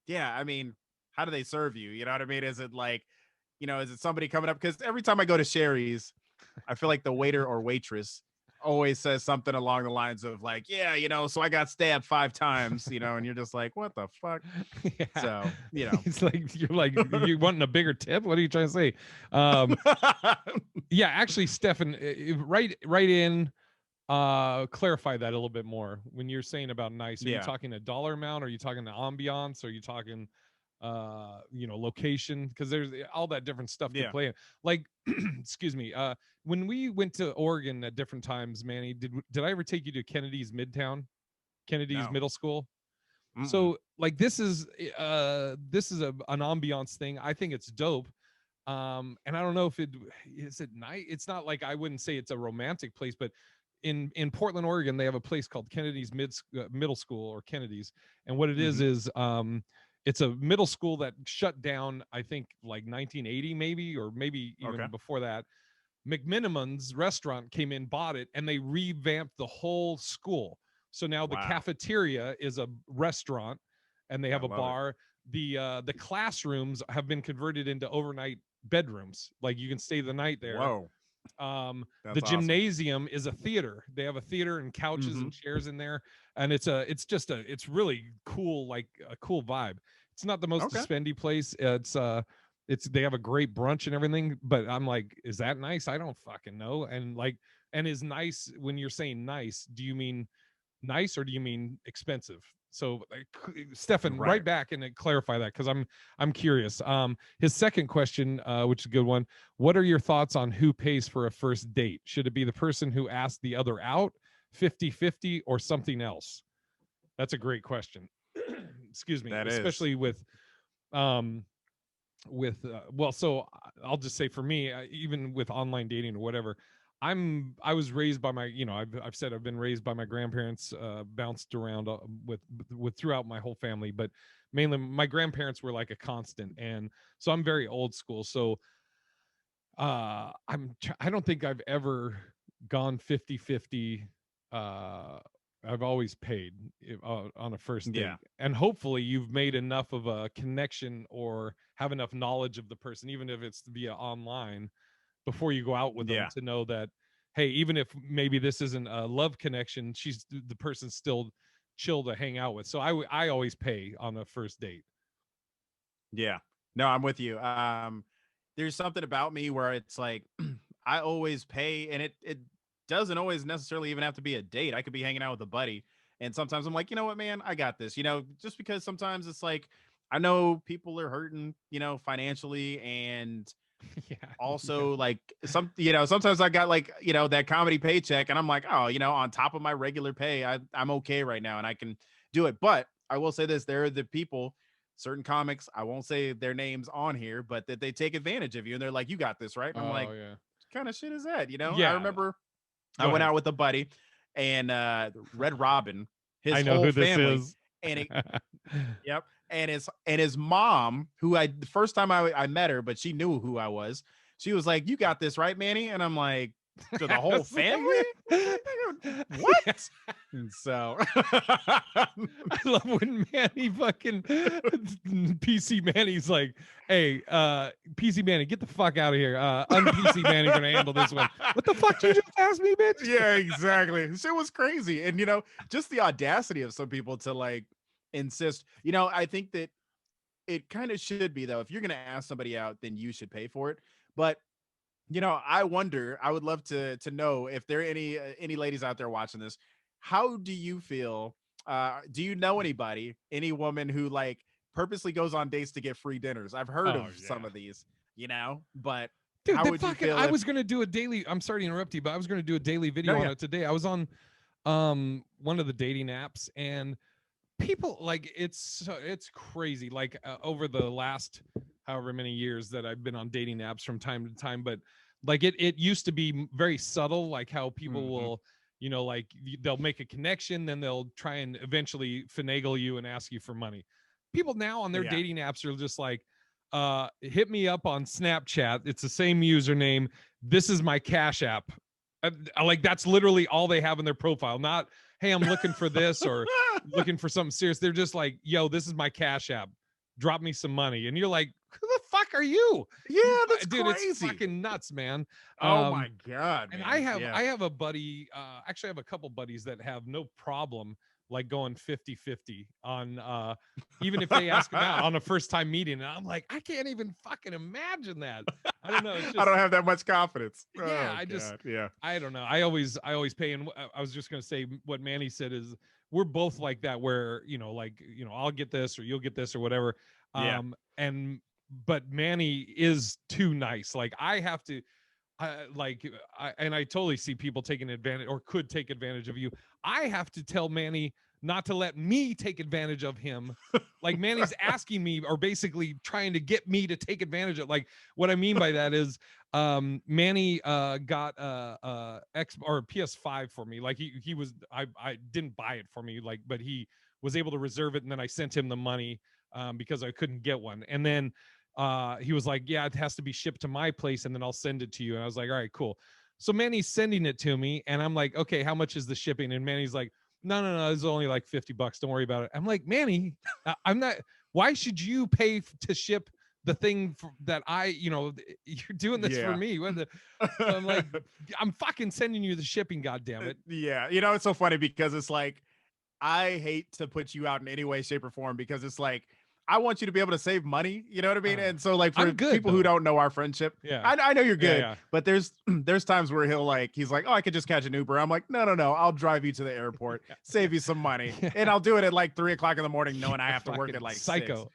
yeah, I mean, how do they serve you? You know what I mean? Is it like, is it somebody coming up? Because every time I go to Sherry's, I feel like the waiter or waitress always says something along the lines of like, yeah, so I got stabbed 5 times, and you're just like, what the fuck? Yeah. So, It's like you wanting a bigger tip? What are you trying to say? Um yeah, actually, Stefan, right in clarify that a little bit more. When you're saying about nice, are you yeah, talking a dollar amount? Are you talking the ambiance? Are you talking location? Because there's all that different stuff could yeah, play in. Like excuse me, when we went to Oregon at different times, Manny, did I ever take you to Kennedy's Midtown, Kennedy's no, middle school? mm-mm. So like this is an ambiance thing. I think it's dope. And I don't know if it is it night. It's not like, I wouldn't say it's a romantic place, but in Portland, Oregon, they have a place called Kennedy's Middle School, or Kennedy's, and what it Mm-hmm. is it's a middle school that shut down, I think, like 1980 maybe, or maybe Okay. even before that. McMiniman's restaurant came in, bought it, and they revamped the whole school. So now the Wow, cafeteria is a restaurant, and they I have a love it. bar. The classrooms have been converted into overnight bedrooms. Like you can stay the night there. Whoa, The that's awesome. gymnasium is a theater. They have a theater and couches Mm-hmm. and chairs in there, and it's really cool, like a cool vibe. It's not the most Okay. spendy place. It's they have a great brunch and everything, but I'm like, is that nice? I don't fucking know. And like, and is nice, when you're saying nice, do you mean nice or do you mean expensive? So Stefan, Right. right back and clarify that, because I'm curious. His second question, which is a good one: what are your thoughts on who pays for a first date? Should it be the person who asked the other out, 50-50, or something else? That's a great question. Excuse me. That is. Especially um well, so I'll just say, for me, even with online dating or whatever, I was raised by my, I've said I've been raised by my grandparents, bounced around with throughout my whole family, but mainly my grandparents were like a constant, and so I'm very old school. So I don't think I've ever gone 50-50. uh I've always paid on a first Yeah. date, and hopefully you've made enough of a connection or have enough knowledge of the person, even if it's via online, before you go out with them, Yeah. to know that, hey, even if maybe this isn't a love connection, she's the person's still chill to hang out with. So I always pay on a first date. Yeah. No, I'm with you. There's something about me where it's like I always pay, and it doesn't always necessarily even have to be a date. I could be hanging out with a buddy, and sometimes I'm like, you know what, man, I got this. Just because sometimes it's like I know people are hurting, financially, and Yeah, yeah. also like sometimes I got like that comedy paycheck, and I'm like, oh, on top of my regular pay, I'm okay right now, and I can do it. But I will say this: there are the people, certain comics, I won't say their names on here, but that they take advantage of you, and they're like, you got this, right? And I'm like, Oh yeah. what kind of shit is that? I Yeah, remember I go went ahead. out with a buddy, and Red Robin, his I know whole who this family, is. and it yep. And his mom, who the first time I met her, but she knew who I was. She was like, "You got this, right, Manny?" And I'm like, "To the I whole was family? like, What?" And so, I love when Manny fucking PC Manny's like, hey, PC Manny, get the fuck out of here. Un-PC Manny gonna handle this one. What the fuck you just asked me, bitch? yeah, exactly. Shit was crazy, and just the audacity of some people to like insist. I think that it kind of should be though. If you're gonna ask somebody out, then you should pay for it. But I wonder, I would love to know if there are any ladies out there watching this. How do you feel? Do you know anybody, any woman who like purposely goes on dates to get free dinners? I've heard Oh of some yeah. of these, but Dude, how that would you fucking feel I if was gonna do a daily, I'm sorry to interrupt you, but I was gonna do a daily no, video on yeah. it today. I was on one of the dating apps, and people, like, it's crazy, like, over the last however many years that I've been on dating apps from time to time, but like it used to be very subtle, like how people Hmm. will like they'll make a connection, then they'll try and eventually finagle you and ask you for money. People now on their Yeah. dating apps are just like, hit me up on Snapchat. It's the same username. This is my Cash App. Like that's literally all they have in their profile. Not, hey, I'm looking for this or looking for something serious. They're just like, yo, this is my Cash App. Drop me some money. And you're like, who the fuck are you? Yeah, that's Dude, it's crazy. fucking nuts, man. Oh my God, And I man. have Yeah. I have a buddy, actually I have a couple buddies that have no problem like going 50-50 on even if they ask him out on a first time meeting. And I'm like, I can't even fucking imagine that. I don't know. It's I don't just, have that much confidence. yeah, Oh I just, God. Yeah. I don't know. I always pay. And I was just gonna say what Manny said is we're both like that, where like I'll get this or you'll get this or whatever. Yeah. And but Manny is too nice. Like I have to. And I totally see people taking advantage or could take advantage of you. I have to tell Manny not to let me take advantage of him. Like Manny's asking me or basically trying to get me to take advantage of. Like what I mean by that is Manny got X or PS5 for me. Like he was I didn't buy it for me, like, but he was able to reserve it, and then I sent him the money because I couldn't get one. And then he was like, yeah, it has to be shipped to my place and then I'll send it to you. And I was like, all right, cool. So Manny's sending it to me and I'm like, okay, how much is the shipping? And Manny's like, no, it's only like $50. Don't worry about it. I'm like, Manny, I'm not, why should you pay to ship the thing that you're doing this for Yeah. me? So I'm like, I'm fucking sending you the shipping, God damn it. Yeah. You know, it's so funny because it's like, I hate to put you out in any way, shape, or form because it's like I want you to be able to save money. You know what I mean? And so, like for I'm good people who though. don't know our friendship, Yeah. I know you're Yeah. good, Yeah. but there's times where he's like, oh, I could just catch an Uber. I'm like, no, I'll drive you to the airport, save you some money, and Yeah. I'll do it at like 3 o'clock in the morning, knowing I You're have to work at fucking like 6. psycho.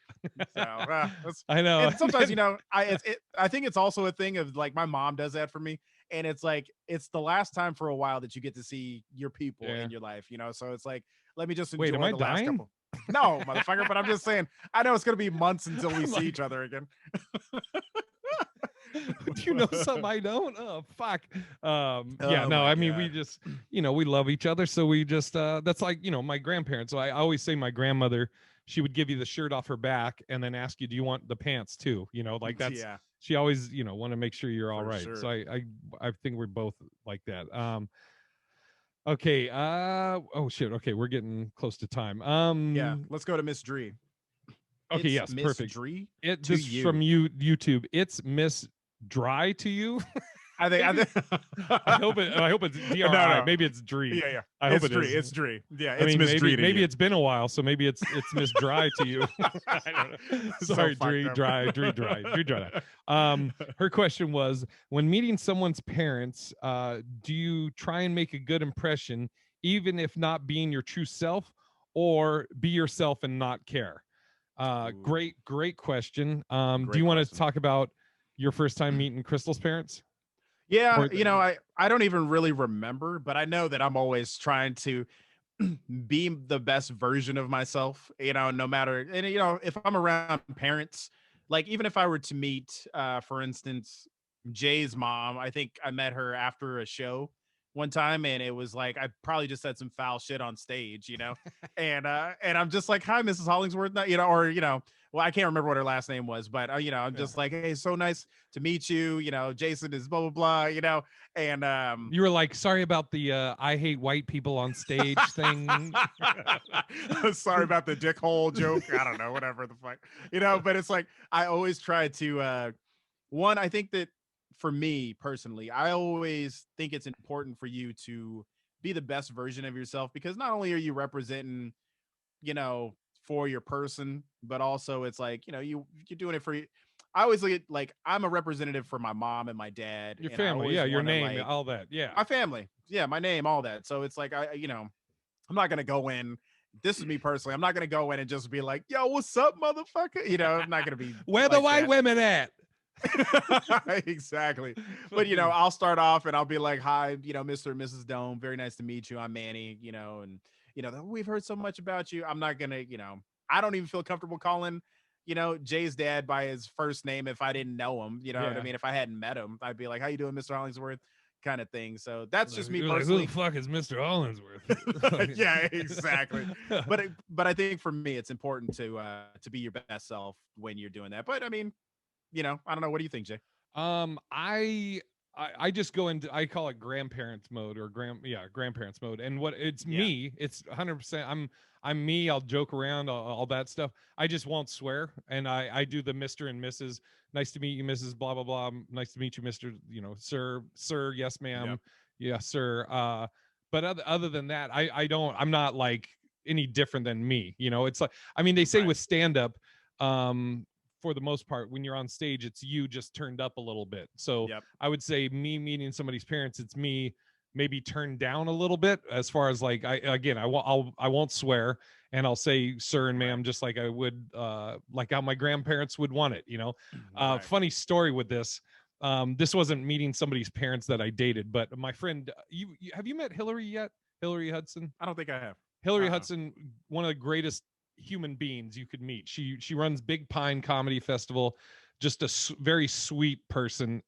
So I know. and sometimes I think it's also a thing of like my mom does that for me, and it's like it's the last time for a while that you get to see your people Yeah. in your life, so it's like let me just Wait, am enjoy I the last dying? couple. No, motherfucker, but I'm just saying I know it's gonna be months until we I'm see like, each other again. do you know something I don't? Oh fuck. Yeah, Oh no, my I mean we God. just, we love each other, so we just that's like, my grandparents. So I always say my grandmother, she would give you the shirt off her back and then ask you, do you want the pants too? Like that's Yeah, she always, want to make sure you're all for right. So sure. I think we're both like that. Okay, oh shit, okay, we're getting close to time. Yeah, let's go to Miss Dree. Okay, It's yes, Miss perfect. Dree It to This is from you. YouTube. It's Miss Dry to you. I Maybe. think I hope it's no, DRI. no. Maybe it's Dree. Yeah, yeah. I hope It's it Dree. is. It's Dree. Yeah, I it's mean, Miss maybe Dree to maybe you. it's been a while, so maybe it's Miss Dry to you. I don't know. So Sorry, fucked Dree, up. Dry, Dree, Dry, Dree, Dry. Her question was: when meeting someone's parents, do you try and make a good impression, even if not being your true self, or be yourself and not care? Ooh, Great question. Do great you want to question. talk about your first time meeting Crystal's parents? Yeah, Or I don't even really remember, but I know that I'm always trying to be the best version of myself, no matter, and if I'm around parents, like even if I were to meet for instance Jay's mom, I think I met her after a show one time, and it was like I probably just said some foul shit on stage, and I'm just like, hi Mrs. Hollingsworth, or well, I can't remember what her last name was, but I'm yeah. just like, hey, so nice to meet you, Jason is blah blah blah, and You were like, sorry about the I hate white people on stage thing. sorry about the dick hole joke. I don't know, whatever the fuck, but it's like I always try to one, I think that for me personally, I always think it's important for you to be the best version of yourself because not only are you representing, you know, for your person, but also it's like, you're doing it for you. I always look at like I'm a representative for my mom and my dad, Your and I family, yeah, always your want to name, like all that, yeah. my family, yeah, my name, all that. So it's like I'm not gonna go in. This is me personally. I'm not gonna go in and just be like, "Yo, what's up, motherfucker?" I'm not gonna be Where the like white that. women at? Exactly. But Fucking I'll start off and I'll be like, "Hi, Mr. and Mrs. Dome. Very nice to meet you. I'm Manny." And we've heard so much about you. I'm not gonna, I don't even feel comfortable calling, Jay's dad by his first name if I didn't know him. You know what I yeah. mean? If I hadn't met him, I'd be like, "How you doing, Mr. Hollingsworth?" kind of thing. So that's just me You're like, who the personally. fuck is Mr. Hollingsworth? Yeah, exactly. But I think for me, it's important to be your best self when you're doing that. But I mean, I don't know. What do you think, Jay? Um, I, I just go into, I call it grandparents mode or grandparents mode. And what it's Yeah. me, it's 100%. I'm me. I'll joke around, all that stuff. I just won't swear, and I do the Mister and Mrs. Nice to meet you, Mrs. Blah blah blah. Nice to meet you, Mister. Sir, yes, ma'am, Yep. yes, sir. But other than that, I don't. I'm not like any different than me. It's like, I mean, they say Right. with stand up, um, for the most part, when you're on stage, it's you just turned up a little bit. So Yep. I would say me meeting somebody's parents, it's me maybe turned down a little bit as far as like I won't swear, and I'll say sir and Right. ma'am just like I would like how my grandparents would want it. Right. Funny story with this. This wasn't meeting somebody's parents that I dated, but my friend, have you met Hillary yet? Hillary Hudson. I don't think I have. Hillary Hudson, one of the greatest human beings you could meet. She runs Big Pine Comedy Festival, just a very sweet person.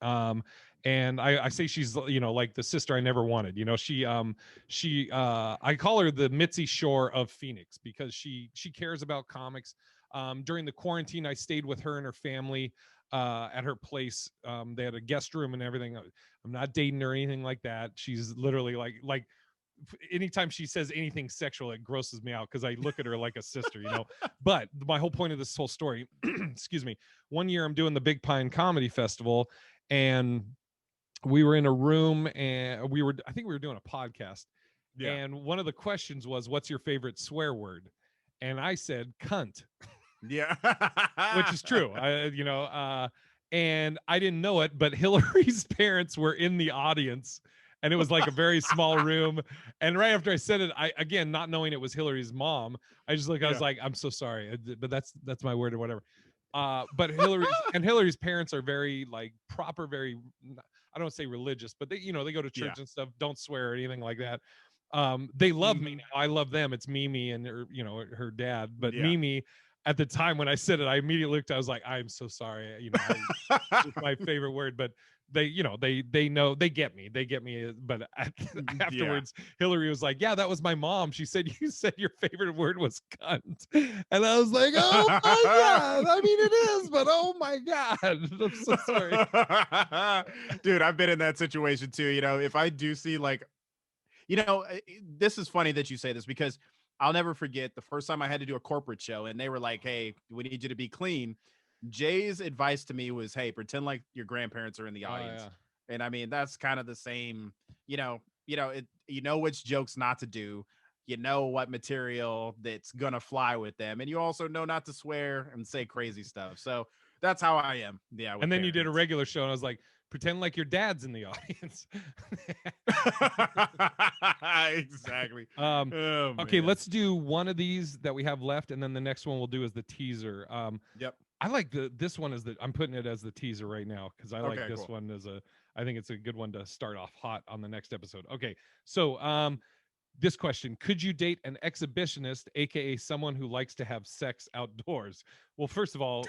And I say she's like the sister I never wanted. She I call her the Mitzi Shore of Phoenix because she cares about comics. During the quarantine, I stayed with her and her family at her place. They had a guest room and everything. I'm not dating or anything like that. She's literally like anytime she says anything sexual, it grosses me out because I look at her like a sister. But my whole point of this whole story, excuse me, one year I'm doing the Big Pine Comedy Festival, and we were in a room, and I think we were doing a podcast, Yeah. and one of the questions was, "What's your favorite swear word?" And I said, "Cunt." Yeah. Which is true. And I didn't know it, but Hillary's parents were in the audience, and it was like a very small room. And right after I said it, I again not knowing it was Hillary's mom, I was Yeah. like, I'm so sorry, but that's my word or whatever. But Hillary's parents are very like proper, very, I don't say religious, but they go to Yeah. church and stuff, don't swear or anything like that. They love me Hmm. now. I love them. It's Mimi and her dad, but Yeah. Mimi at the time when I said it, I immediately looked. I was like, I'm so sorry. It's my favorite word, but they know, they get me. They get me. But Yeah. afterwards, Hillary was like, "Yeah, that was my mom. She said you said your favorite word was cunt," and I was like, "Oh my god! I mean, it is, but oh my god! I'm so sorry." Dude, I've been in that situation too. If I do see like, this is funny that you say this because I'll never forget the first time I had to do a corporate show and they were like, "Hey, we need you to be clean." Jay's advice to me was, "Hey, pretend like your grandparents are in the Oh audience." yeah. And I mean, that's kind of the same, which jokes not to do. You know what material that's gonna fly with them, and you also know not to swear and say crazy stuff. So that's how I am. Yeah, with And then you did a parents. regular show, and I was like, pretend like your dad's in the audience. Exactly. um, Oh okay, man. let's do one of these that we have left, and then the next one we'll do is the teaser. Yep. I like this one I'm putting it as the teaser right now because I like Okay, this cool. one I think it's a good one to start off hot on the next episode. Okay, so this question: could you date an exhibitionist, aka someone who likes to have sex outdoors? Well, first of all,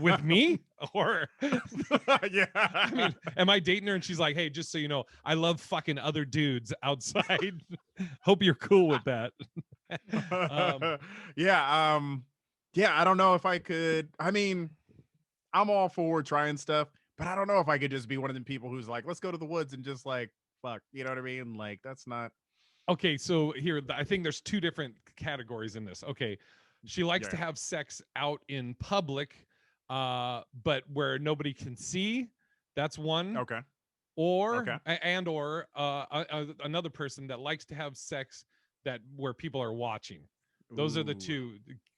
with me, or I Yeah. mean, am I dating her and she's like, "Hey, just so you know, I love fucking other dudes outside. Hope you're cool with that." um, Yeah. Yeah, I don't know if I could. I mean, I'm all for trying stuff, but I don't know if I could just be one of them people who's like, let's go to the woods and just like fuck. You know what I mean? Like that's not. okay, so here I think there's two different categories in this. Okay, she likes to Yeah. have sex out in public, but where nobody can see. That's one. Okay. Or Okay. another person that likes to have sex that where people are watching. Those are the Ooh. two.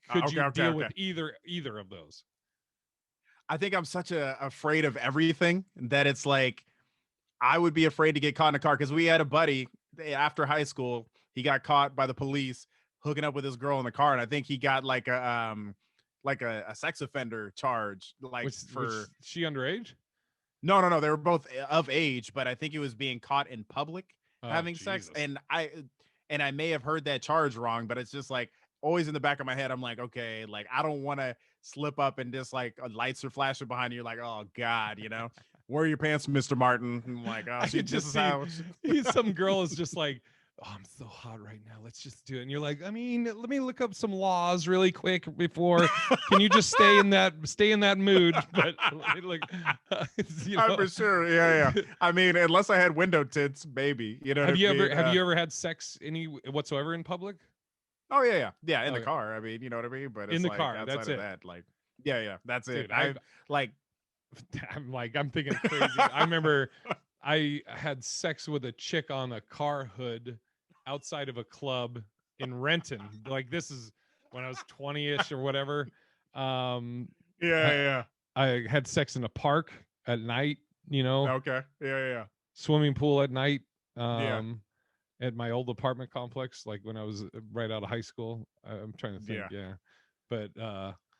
Could Okay. you Okay. deal with Okay. either of those? I think I'm such a afraid of everything that it's like I would be afraid to get caught in a car because we had a buddy after high school. He got caught by the police hooking up with this girl in the car, and I think he got like a sex offender charge, like Which for she underage? no, no, no. They were both of age, but I think he was being caught in public Oh having sex, Jesus. and I may have heard that charge wrong, but it's just like always in the back of my head. I'm like, okay, like I don't want to slip up and just like lights are flashing behind you. You're like, oh God, wear your pants, Mr. Martin. I'm like, oh, I she, could this just is see how. some girl is just like, oh, I'm so hot right now. Let's just do it. And you're like, I mean, let me look up some laws really quick before. Can you just stay in that mood? But like, you I'm know, for sure. Yeah, yeah. I mean, unless I had window tints, maybe. You know what I mean? have you ever had sex any whatsoever in public? Oh yeah, yeah, yeah. In the Okay, car. I mean, you know what I mean. But in it's the like car. That's outside of it, that, like, yeah, yeah. That's it. dude. I like. I'm thinking crazy. I remember I had sex with a chick on a car hood outside of a club in Renton. Like this is when I was 20ish or whatever. Um, Yeah, I, yeah. I had sex in a park at night, Okay. Yeah, yeah, swimming pool at night, yeah, um, at my old apartment complex, like when I was right out of high school. I'm trying to think, yeah. yeah. But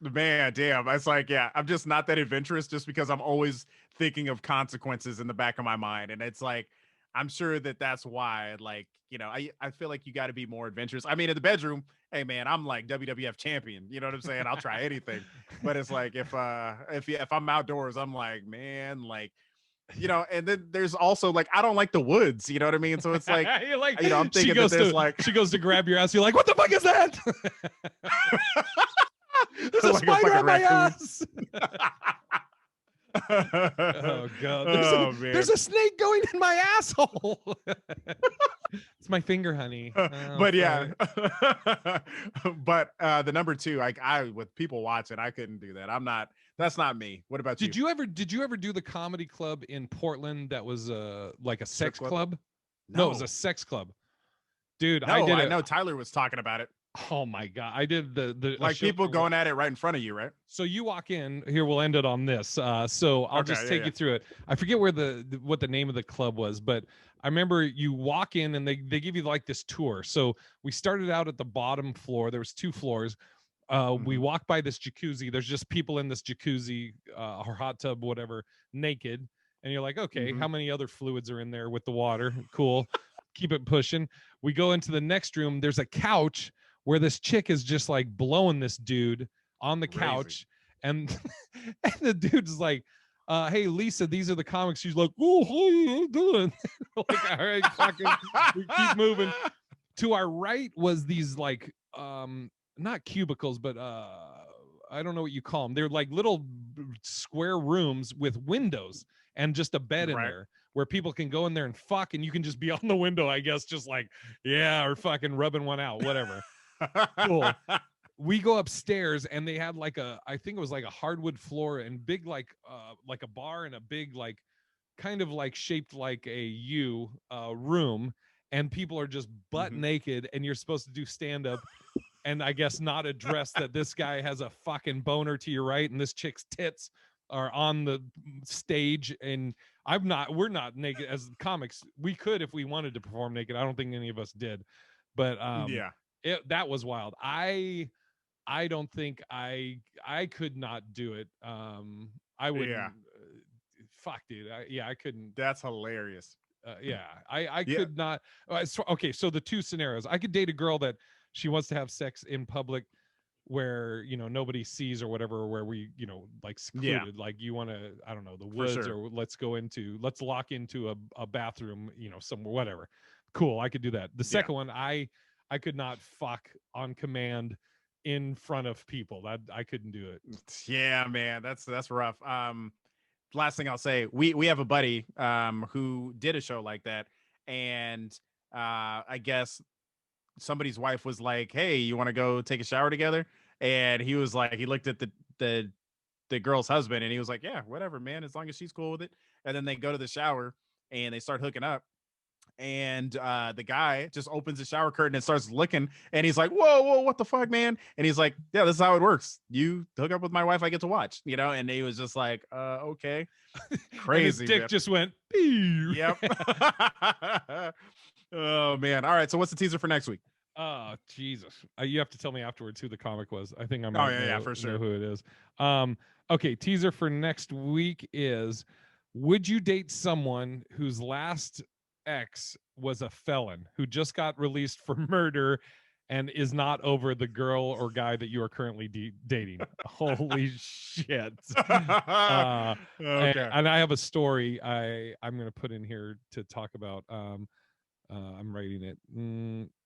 Man, damn. It's like, yeah, I'm just not that adventurous just because I'm always thinking of consequences in the back of my mind. And it's like, I'm sure that that's why, like, I feel like you got to be more adventurous. I mean, in the bedroom, hey, man, I'm like WWF champion. You know what I'm saying? I'll try anything. But it's like, if I'm outdoors, I'm like, man, like, and then there's also like, I don't like the woods. You know what I mean? So it's like, you're like, I'm thinking that there's like, she goes to grab your ass. You're like, what the fuck is that? There's a like a spider fucking on my raccoon. ass. Oh god, Oh there's man. a snake going in my asshole. It's my finger, honey. Oh But fuck. yeah. But the number two, like I with people watching, I couldn't do that. That's not me. What about you? Did you ever do the comedy club in Portland that was like a Strip sex club? club? No, it was a No. sex club. Dude, I No, did I it. know Tyler was talking about it. Oh my god. I did the a Like show people for going at it right in front of you, right? so you walk in here, we'll end it on this, so I'll just Okay, yeah, take yeah. you through it. I forget where what the name of the club was, but I remember you walk in and they give you like this tour. So we started out at the bottom floor. There was two floors. We Mm-hmm. walk by this jacuzzi. There's just people in this jacuzzi, or hot tub, whatever, naked. And you're like, okay, Mm-hmm. how many other fluids are in there with the water? Cool. Keep it pushing. We go into the next room. There's a couch where this chick is just like blowing this dude on the Crazy. couch. And, and the dude's like, hey, Lisa, these are the comics. She's like, oh, how you doing? Like, all right, fucking, we keep moving. To our right was these like, not cubicles, but I don't know what you call them. They're like little square rooms with windows and just a bed in Right. there where people can go in there and fuck, and you can just be on the window, I guess, just like, yeah, or fucking rubbing one out, whatever. Cool. We go upstairs and they had like I think it was like a hardwood floor and big like a bar and a big like kind of like shaped like a U room, and people are just butt Mhm. naked and you're supposed to do stand up and I guess not address that this guy has a fucking boner to your right and this chick's tits are on the stage. And we're not naked as comics. We could if we wanted to perform naked. I don't think any of us did, but Yeah. that was wild. I don't think I could not do it. I wouldn't. Yeah. Fuck, dude. Yeah, I couldn't. That's hilarious. Yeah, I Yeah. could not. Okay, so the two scenarios: I could date a girl that she wants to have sex in public, where nobody sees or whatever, where we like Yeah. secluded, like you want to, I don't know, the For woods, sure. or let's lock into a bathroom, somewhere, whatever. Cool, I could do that. The Yeah. second one, I could not fuck on command in front of people. That I couldn't do it. Yeah, man. That's rough. Last thing I'll say, we have a buddy who did a show like that, and I guess somebody's wife was like, "Hey, you want to go take a shower together?" And he was like, he looked at the girl's husband, and he was like, "Yeah, whatever, man, as long as she's cool with it." And then they go to the shower and they start hooking up. And the guy just opens the shower curtain and starts looking, and he's like, "Whoa, whoa, what the fuck, man?" And he's like, "Yeah, this is how it works. You hook up with my wife, I get to watch." And he was just like, "Okay." And his Crazy, dick man. just went. Pew. Yep. Oh man. All right. So what's the teaser for next week? Oh Jesus! You have to tell me afterwards who the comic was. I think I Oh might yeah, yeah, for know sure. who it is. Okay, teaser for next week is: would you date someone whose last ex was a felon who just got released for murder, and is not over the girl or guy that you are currently dating. Holy shit. Uh, Okay. and I have a story I'm going to put in here to talk about. I'm writing it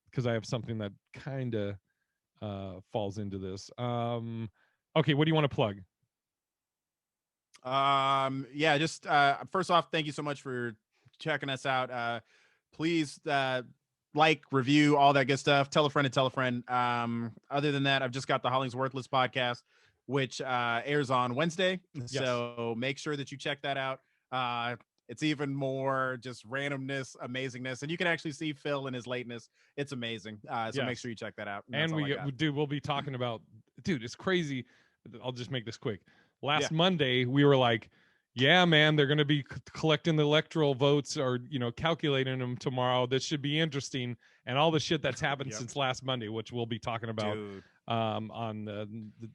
because I have something that kind of falls into this. Okay, what do you want to plug? Yeah, just first off, thank you so much for checking us out. Please like, review, all that good stuff. Tell a friend and tell a friend. Other than that, I've just got the Hollings Worthless podcast, which airs on Wednesday. Yes. So make sure that you check that out. It's even more just randomness, amazingness, and you can actually see Phil in his lateness. It's amazing. So make Yes. sure you check that out. And that's And all I got. we'll be talking about, dude, it's crazy. I'll just make this quick. Yeah. Last Monday, we were like, yeah, man, they're going to be collecting the electoral votes or, calculating them tomorrow. This should be interesting. And all the shit that's happened Yep. since last Monday, which we'll be talking about Dude. on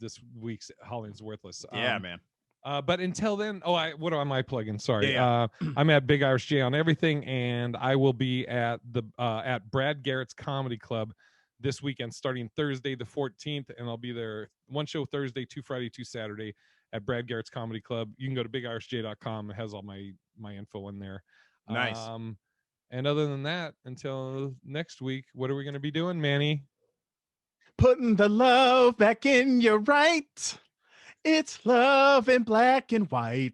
this week's Hollings Worthless. Yeah, man. But until then, what am I plugging? Sorry. Yeah. I'm at Big Irish J on everything, and I will be at the at Brad Garrett's Comedy Club this weekend, starting Thursday the 14th, and I'll be there one show Thursday, 2 Friday, 2 Saturday at Brad Garrett's Comedy Club. You can go to bigirishj.com. It has all my info in there. Nice. And other than that, until next week, what are we going to be doing, Manny? Putting the love back in your right. It's love in black and white.